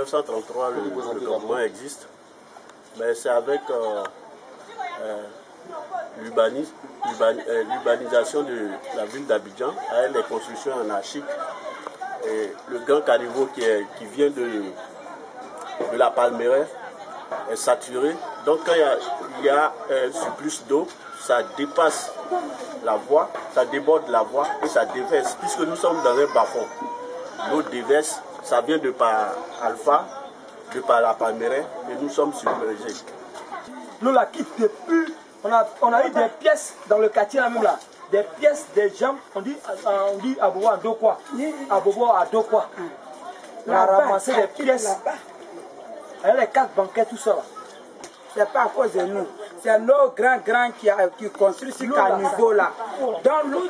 1933, le campement existe, mais c'est avec l'urbanisation de la ville d'Abidjan, avec les constructions anarchiques et le grand caniveau qui vient de la Palmeraie est saturé. Donc quand il y a un surplus d'eau, ça dépasse la voie, ça déborde la voie et ça déverse. Puisque nous sommes dans un bas-fond, l'eau déverse, ça vient de par Alpha, de par la Palmeraie et nous sommes submergés. Nous la quitte depuis, on a eu des pièces dans le quartier là même là, des pièces, des jambes, on dit à Bobo à Dokwa, à Bobo à Dokwa. On a ramassé des pièces, avec les cartes bancaires, tout ça. C'est pas à cause de nous, c'est nos grands-grands qui construisent ce caniveau là. Dans l'eau,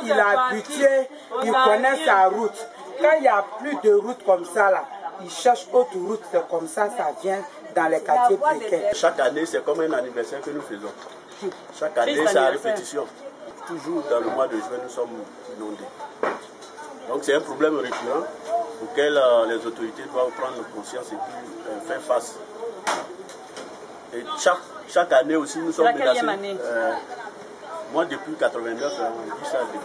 il a habitué, il connaît sa route. Quand il n'y a plus de route comme ça là, il cherche autre route, c'est comme ça, ça vient dans les quartiers précaires. Chaque année, c'est comme un anniversaire que nous faisons. Chaque année, c'est à répétition. Toujours dans le mois de juin, nous sommes inondés. Donc c'est un problème récurrent auquel les autorités doivent prendre conscience et puis faire face. Et chaque année aussi, nous sommes menacés. Quelle année moi, depuis 89, je dis ça depuis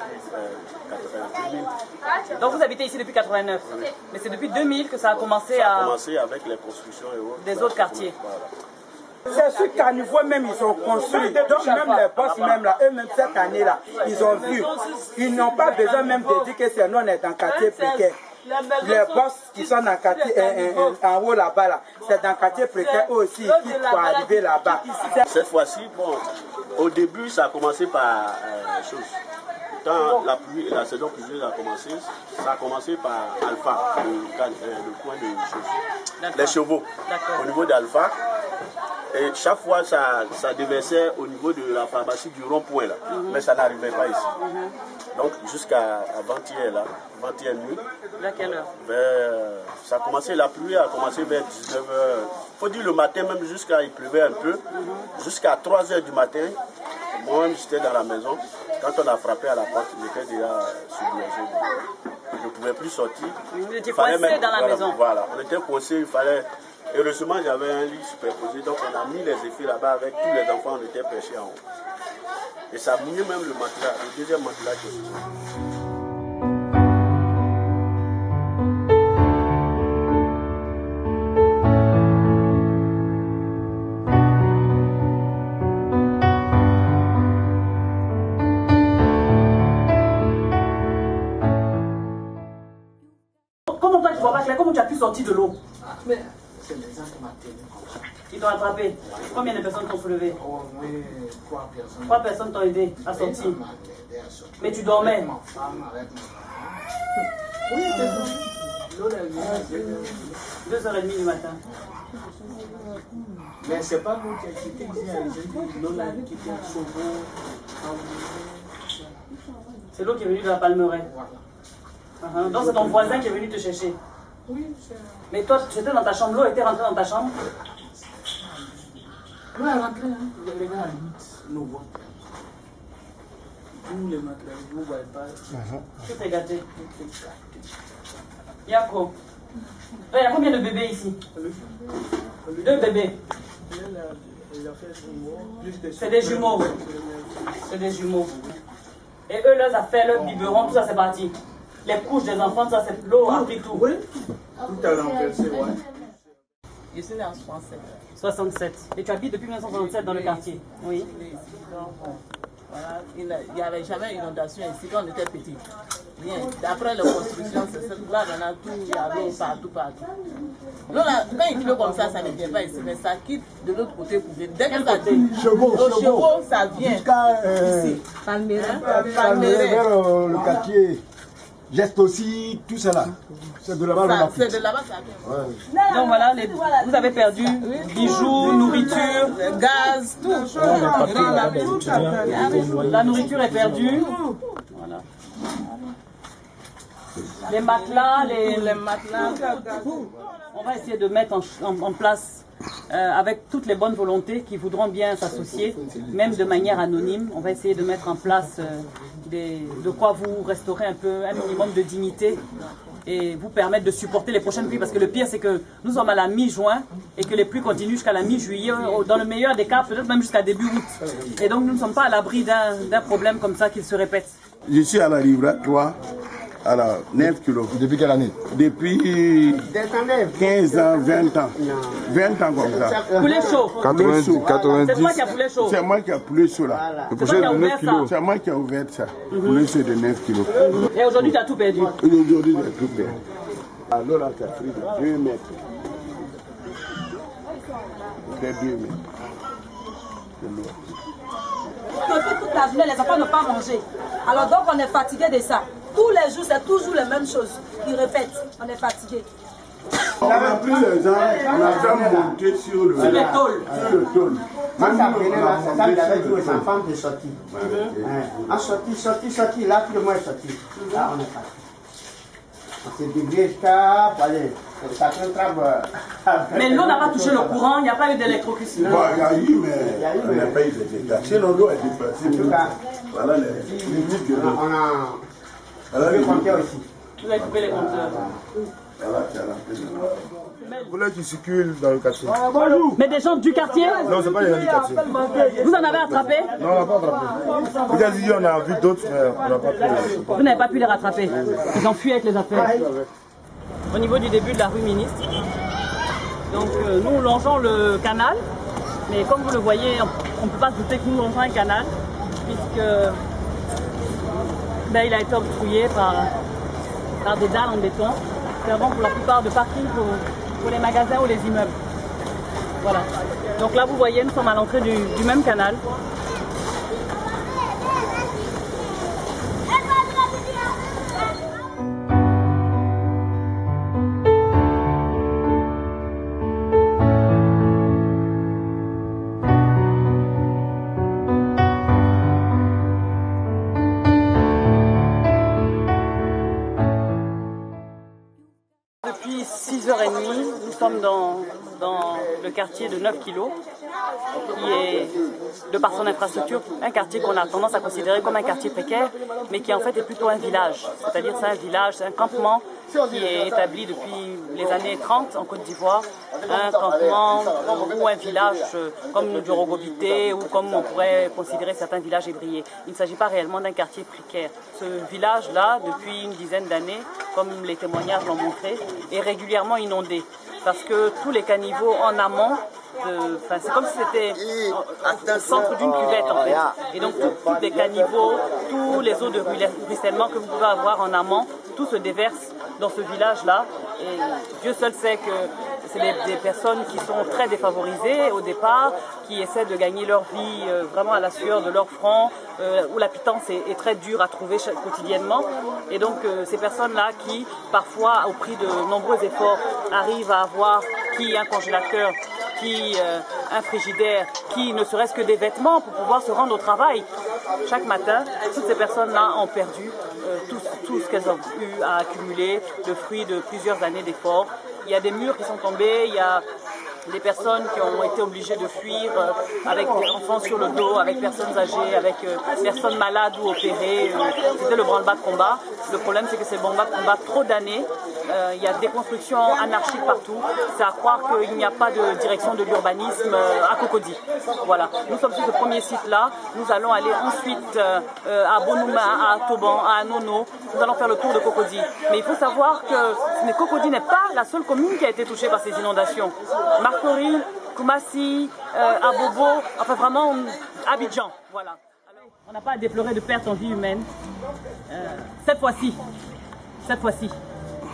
2000. Donc vous habitez ici depuis 89, oui. Mais c'est depuis 2000 que ça a commencé ça a commencé avec les constructions et autres. Des autres quartiers. C'est ce caniveau même, ils ont construit. Donc même les boss même là, eux-mêmes cette année-là, ils ont vu. Ils n'ont pas besoin même de dire que c'est nous, on est dans le quartier précaire. Les boss qui sont dans le quartier en haut là-bas, là, c'est dans le quartier précaire eux aussi qui pour arriver là-bas. Cette fois-ci, bon, au début, ça a commencé par chose. Quand la saison pluvieuse a commencé, ça a commencé par Alpha, le coin de choses. Les chevaux, au niveau d'Alpha. Et chaque fois, ça déversait au niveau de la pharmacie du rond-point là. Mais ça n'arrivait pas ici. Donc jusqu'à avant-hier là, avant-hier nuit. Vers quelle heure? Ça a commencé, la pluie a commencé vers 19h. Il faut dire le matin même jusqu'à, il pleuvait un peu. Jusqu'à 3h du matin, moi-même j'étais dans la maison. Quand on a frappé à la porte, j'étais déjà submergé. Je ne pouvais plus sortir. Vous étiez coincé dans la maison? Voilà, on était coincé, il fallait... Heureusement, j'avais un lit superposé, donc on a mis les effets là-bas avec tous les enfants, on était perchés en haut. Et ça a mis même le matelas, le deuxième matelas qui est sorti. Comment toi tu vois pas clair? Comment tu as pu sortir de l'eau? C'est les gens qui m'ont tenu. Ils t'ont attrapé? Combien de personnes t'ont soulevé? Oh, oui, 3 personnes. 3 personnes t'ont aidé à sortir? Mais tu dormais? Ma femme avec ma femme. Oui, c'est l'eau est 2h30 du matin. Mais c'est pas nous qui avons quitté ici, l'eau là qui était chevaux. C'est l'eau qui est venue de la Palmeraie. Voilà. Donc c'est ton voisin qui est venu te chercher? Oui, c'est... Mais toi, tu étais dans ta chambre, l'eau était rentrée dans ta chambre? L'eau est rentrée, hein. Les gars, à la limite, nous voient. Tous les matelas, vous ne voyez pas. Tout est gâté. Yako, il y a combien de bébés ici? 2 bébés. C'est des jumeaux. C'est des jumeaux. Et eux, leurs affaires, leurs biberons, tout ça c'est parti. Les couches des enfants, tout ça c'est l'eau a pris tout. Oui, tout a renversé, ouais. Je suis né en 67. 67. Et tu habites depuis 1967 dans le quartier? Oui. Voilà. Il n'y avait jamais inondation ici quand on était petit. Bien. D'après la construction, c'est ça. Là, maintenant, tout, il y a l'eau partout. L'eau, là, quand il pleut comme ça ne vient pas ici, mais ça quitte de l'autre côté pour venir. Dès que ça dit, chevaux, ça vient ici. Palmeraie vers le quartier. Geste aussi, tout cela. C'est de là-bas. C'est de là-bas ça vient. Ouais. Donc voilà, vous avez perdu bijoux, nourriture, gaz, tout. La nourriture est perdue. Voilà. Les matelas, les matelas. On va essayer de mettre en place, avec toutes les bonnes volontés qui voudront bien s'associer, même de manière anonyme, on va essayer de mettre en place de quoi vous restaurer un minimum de dignité et vous permettre de supporter les prochaines pluies. Parce que le pire, c'est que nous sommes à la mi-juin et que les pluies continuent jusqu'à la mi-juillet, dans le meilleur des cas, peut-être même jusqu'à début août. Et donc nous ne sommes pas à l'abri d'un problème comme ça qui se répète. Je suis à la Rivera 3, à la 9 kilos. Depuis quelle année? Depuis 15 ans, 20 ans. 20 ans comme ça. Poulet chaud. 90. C'est moi qui a poulet chaud. C'est moi qui a poulet chaud là. Le prochain de 9 kilos. C'est moi qui a ouvert ça. Poulet chaud de 9 kilos. Et aujourd'hui, tu as tout perdu. Aujourd'hui, j'ai tout perdu. Alors là, tu as pris de 2 mètres. De 2 mètres. Toute la journée, les enfants ne peuvent pas manger. Alors donc on est fatigué de ça. Tous les jours, c'est toujours les mêmes choses. Ils répètent, on est fatigué. On a pris les gens, on a déjà monté sur le tôle. Quand ça venait là, c'est ça qu'il avait dit aux enfants de sortir. En sorti, là, tout le monde est sorti. Là, on est parti. On s'est débrouillé jusqu'à aller. Mais l'eau n'a pas touché le courant, il n'y a pas eu d'électrocution. Bon, il y a eu, mais on n'a pas eu de dégâts. Sinon, l'eau est déplacée. En tout cas, voilà les limites de l'eau. On a compté aussi. Vous avez coupé les compteurs. Voilà, tu as la Vous voulez qui circulent dans le quartier? Mais des gens du quartier? Non, c'est pas les gens du quartier. Vous en avez attrapé? Non, on n'a pas attrapé. Vous avez dit on a vu d'autres, mais on n'a pas pu. Vous n'avez pas pu les rattraper. Ils ont fui avec les affaires. Au niveau du début de la rue Ministre. Donc nous longeons le canal, mais comme vous le voyez, on ne peut pas se douter que nous longeons un canal, puisque il a été obstrué par des dalles en béton, servant pour la plupart de parking pour les magasins ou les immeubles. Voilà. Donc là vous voyez, nous sommes à l'entrée du même canal. Depuis 6h30, nous sommes dans le quartier de 9 kilos, qui est, de par son infrastructure, un quartier qu'on a tendance à considérer comme un quartier précaire, mais qui en fait est plutôt un village. C'est-à-dire c'est un village, c'est un campement qui est établi depuis les années 30 en Côte d'Ivoire. Un campement ou un village comme nous du Rogobité ou comme on pourrait considérer certains villages ébriés. Il ne s'agit pas réellement d'un quartier précaire. Ce village-là, depuis une dizaine d'années, comme les témoignages l'ont montré, est régulièrement inondé. Parce que tous les caniveaux en amont, c'est comme si c'était au centre d'une cuvette en fait. Et donc tous les caniveaux, tous les eaux de ruissellement que vous pouvez avoir en amont, tout se déverse dans ce village-là. Et Dieu seul sait que c'est des personnes qui sont très défavorisées au départ, qui essaient de gagner leur vie vraiment à la sueur de leur front, où la pitance est très dure à trouver quotidiennement. Et donc ces personnes-là qui, parfois, au prix de nombreux efforts, arrivent à avoir un congélateur, un frigidaire, qui ne serait-ce que des vêtements pour pouvoir se rendre au travail. Chaque matin, toutes ces personnes-là ont perdu tout ce qu'elles ont eu à accumuler, le fruit de plusieurs années d'efforts. Il y a des murs qui sont tombés, il y a des personnes qui ont été obligées de fuir avec des enfants sur le dos, avec personnes âgées, avec personnes malades ou opérées. C'était le branle-bas de combat. Le problème, c'est que c'est le branle-bas de combat trop d'années. Il y a des constructions anarchiques partout. C'est à croire qu'il n'y a pas de direction de l'urbanisme à Cocody. Voilà. Nous sommes sur ce premier site-là. Nous allons aller ensuite à Bonouma, à Toban, à Anono. Nous allons faire le tour de Cocody. Mais il faut savoir que Cocody n'est pas la seule commune qui a été touchée par ces inondations. Marcory, Koumassi, Abobo, enfin vraiment Abidjan. Voilà. Alors, on n'a pas à déplorer de pertes en vie humaine. Cette fois-ci.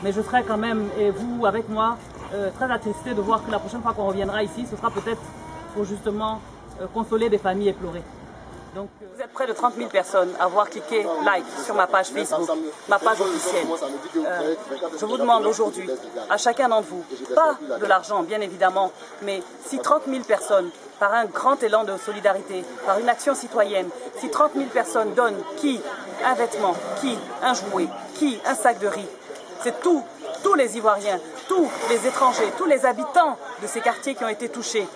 Mais je serai quand même, et vous avec moi, très attristé de voir que la prochaine fois qu'on reviendra ici, ce sera peut-être pour justement consoler des familles éplorées. Donc, vous êtes près de 30 000 personnes à avoir cliqué like sur ma page Facebook, ma page officielle. Je vous demande aujourd'hui, à chacun d'entre vous, pas de l'argent bien évidemment, mais si 30 000 personnes, par un grand élan de solidarité, par une action citoyenne, si 30 000 personnes donnent qui un vêtement, qui un jouet, qui un sac de riz, c'est tous les Ivoiriens, tous les étrangers, tous les habitants de ces quartiers qui ont été touchés.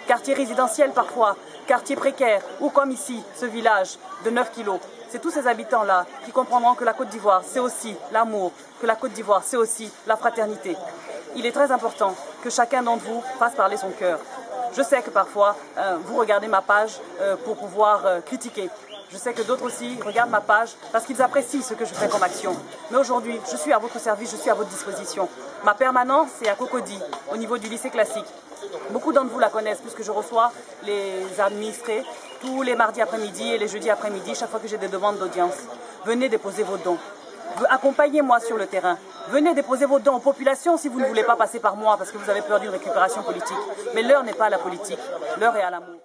Quartiers résidentiels parfois, quartiers précaires, ou comme ici, ce village de 9 kilos. c'est tous ces habitants-là qui comprendront que la Côte d'Ivoire, c'est aussi l'amour, que la Côte d'Ivoire, c'est aussi la fraternité. Il est très important que chacun d'entre vous fasse parler son cœur. Je sais que parfois, vous regardez ma page pour pouvoir critiquer. Je sais que d'autres aussi regardent ma page parce qu'ils apprécient ce que je fais comme action. Mais aujourd'hui, je suis à votre service, je suis à votre disposition. Ma permanence, c'est à Cocody, au niveau du lycée classique. Beaucoup d'entre vous la connaissent puisque je reçois les administrés tous les mardis après-midi et les jeudis après-midi, chaque fois que j'ai des demandes d'audience. Venez déposer vos dons. Accompagnez-moi sur le terrain. Venez déposer vos dons aux populations si vous ne voulez pas passer par moi parce que vous avez peur d'une récupération politique. Mais l'heure n'est pas à la politique, l'heure est à l'amour.